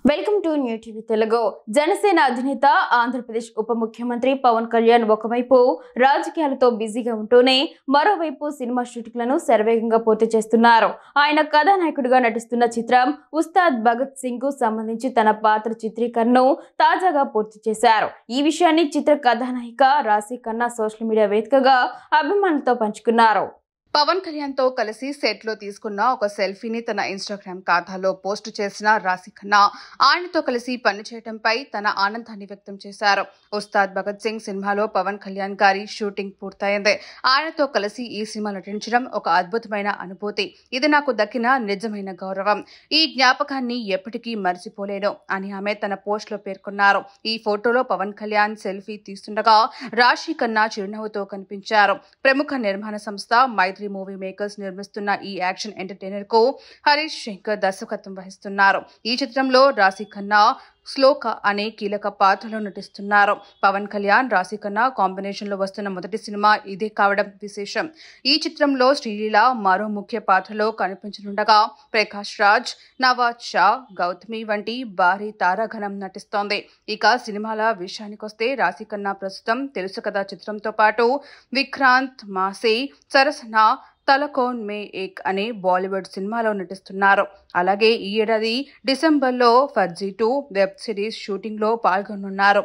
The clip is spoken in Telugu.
Welcome to new TV Telugu. Janasena అధినేత ఆంధ్రప్రదేశ్ ఉప ముఖ్యమంత్రి పవన్ కళ్యాణ్ ఒకవైపు రాజకీయాలతో బిజీగా ఉంటూనే మరోవైపు సినిమా షూటింగ్లను శరవేగంగా పూర్తి చేస్తున్నారు. ఆయన కథానాయకుడిగా నటిస్తున్న చిత్రం ఉస్తాద్ భగత్ సింగ్ కు సంబంధించి తన పాత్ర చిత్రీకరణను తాజాగా పూర్తి చేశారు. ఈ విషయాన్ని చిత్ర కథానాయిక రాశి ఖన్నా సోషల్ మీడియా వేదికగా అభిమానులతో పంచుకున్నారు. పవన్ కళ్యాణ్ తో కలిసి సెట్ లో తీసుకున్న ఒక సెల్ఫీని తన ఇన్స్టాగ్రామ్ ఖాతాలో పోస్టు చేసిన రాశి ఖన్నా ఆయనతో కలిసి పనిచేయడంపై తన ఆనందాన్ని వ్యక్తం చేశారు. ఉస్తాద్ భగత్ సింగ్ సినిమాలో పవన్ కళ్యాణ్ గారి షూటింగ్ పూర్తయింది. ఆయనతో కలిసి ఈ సినిమా నటించడం ఒక అద్భుతమైన అనుభూతి. ఇది నాకు దక్కిన నిజమైన గౌరవం. ఈ జ్ఞాపకాన్ని ఎప్పటికీ మర్చిపోలేను అని ఆమె తన పోస్ట్ లో పేర్కొన్నారు. ఈ ఫోటోలో పవన్ కళ్యాణ్ సెల్ఫీ తీస్తుండగా రాశి ఖన్నా చిరునవ్వుతో కనిపించారు. ప్రముఖ నిర్మాణ సంస్థ మైత్రి మూవీ మేకర్స్ నిర్మిస్తున్న ఈ యాక్షన్ ఎంటర్టైనర్ కు హరీష్ శంకర్ దర్శకత్వం వహిస్తున్నారు. ఈ చిత్రంలో రాశి ఖన్నా శ్లోక అనే కీలక పాత్రలో నటిస్తున్నారు. పవన్ కళ్యాణ్ రాశి ఖన్నా కాంబినేషన్ లో వస్తున్న మొదటి సినిమా ఇదే కావడం విశేషం. ఈ చిత్రంలో శ్రీలీల మరో ముఖ్య పాత్రలో కనిపించనుండగా ప్రకాష్ రాజ్, నవాజ్ షా, గౌతమి వంటి భారీ తారాగణం నటిస్తోంది. ఇక సినిమాల విషయానికొస్తే రాశి ఖన్నా ప్రస్తుతం తెలుసు కదా చిత్రంతో పాటు విక్రాంత్ మాసే, సరసన తలకోన్ మే ఏక్ అనే బాలీవుడ్ సినిమాలో నటిస్తున్నారు. అలాగే ఈ ఏడాది డిసెంబర్లో ఫర్జీ 2 వెబ్ సిరీస్ షూటింగ్ లో పాల్గొనున్నారు.